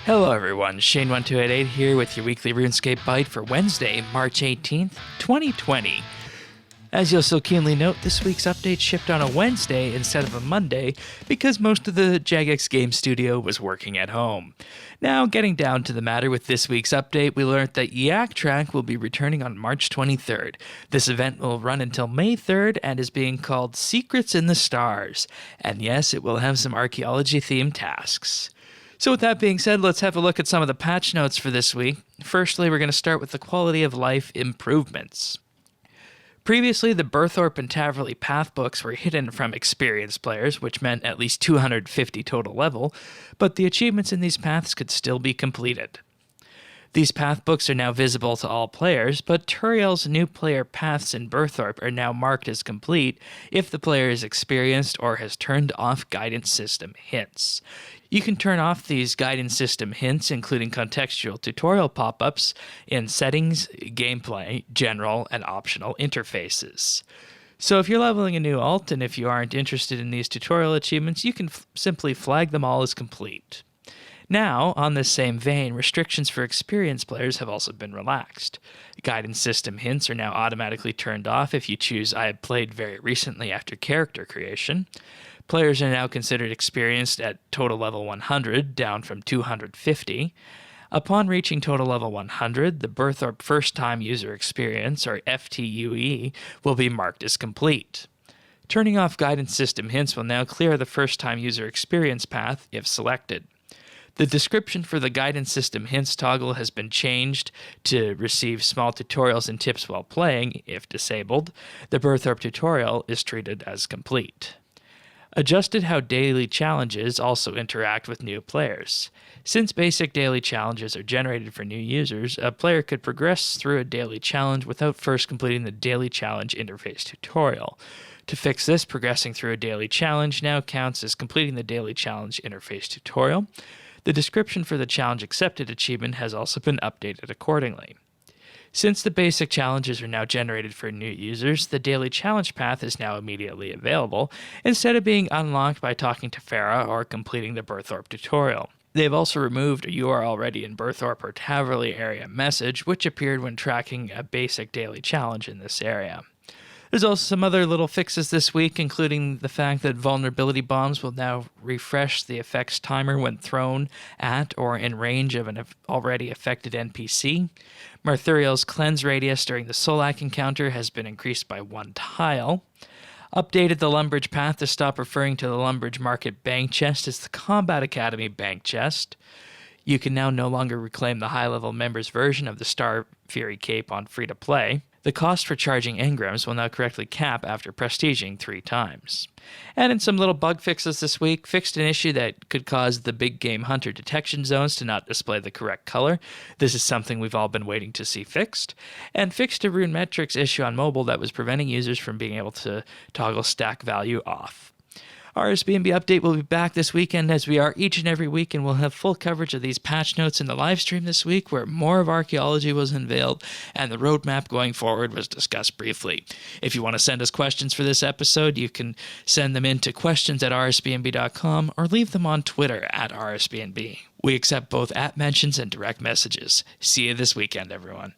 Hello everyone, Shane1288 here with your weekly RuneScape Byte for Wednesday, March 18th, 2020. As you'll so keenly note, this week's update shipped on a Wednesday instead of a Monday because most of the Jagex Game Studio was working at home. Now, getting down to the matter with this week's update, we learned that Yak Track will be returning on March 23rd. This event will run until May 3rd and is being called Secrets in the Stars. And yes, it will have some archaeology-themed tasks. So with that being said, let's have a look at some of the patch notes for this week. Firstly, we're going to start with the quality of life improvements. Previously, the Berthorpe and Taverley path books were hidden from experienced players, which meant at least 250 total level, but the achievements in these paths could still be completed. These path books are now visible to all players, but Turiel's new player paths in Berthorpe are now marked as complete if the player is experienced or has turned off guidance system hints. You can turn off these guidance system hints, including contextual tutorial pop-ups, in Settings, Gameplay, General, and Optional interfaces. So if you're leveling a new alt and if you aren't interested in these tutorial achievements, you can simply flag them all as complete. Now, on this same vein, restrictions for experienced players have also been relaxed. Guidance system hints are now automatically turned off if you choose I have played very recently after character creation. Players are now considered experienced at total level 100, down from 250. Upon reaching total level 100, the Berthorpe First Time User Experience, or FTUE, will be marked as complete. Turning off guidance system hints will now clear the First Time User Experience path if selected. The description for the guidance system hints toggle has been changed to receive small tutorials and tips while playing. If disabled, the Berthorpe tutorial is treated as complete. Adjusted how daily challenges also interact with new players. Since basic daily challenges are generated for new users, a player could progress through a daily challenge without first completing the daily challenge interface tutorial. To fix this, progressing through a daily challenge now counts as completing the daily challenge interface tutorial. The description for the challenge accepted achievement has also been updated accordingly. Since the basic challenges are now generated for new users, the daily challenge path is now immediately available, instead of being unlocked by talking to Farah or completing the Berthorpe tutorial. They've also removed a "You are already in Berthorpe" or Taverley area message, which appeared when tracking a basic daily challenge in this area. There's also some other little fixes this week, including the fact that vulnerability bombs will now refresh the effects timer when thrown at or in range of an already affected NPC. Marthuriel's cleanse radius during the Solak encounter has been increased by 1 tile. Updated the Lumbridge path to stop referring to the Lumbridge Market bank chest as the Combat Academy bank chest. You can now no longer reclaim the high-level members version of the Star Fury cape on free-to-play. The cost for charging engrams will now correctly cap after prestiging 3 times. And in some little bug fixes this week, fixed an issue that could cause the big game hunter detection zones to not display the correct color. This is something we've all been waiting to see fixed. And fixed a rune metrics issue on mobile that was preventing users from being able to toggle stack value off. RSBANDB update will be back this weekend, as we are each and every week, and we'll have full coverage of these patch notes in the live stream this week, where more of archaeology was unveiled and the roadmap going forward was discussed briefly. If you want to send us questions for this episode, you can send them in to questions@rsbnb.com or leave them on Twitter @RSBNB. We accept both @mentions and direct messages. See you this weekend, everyone.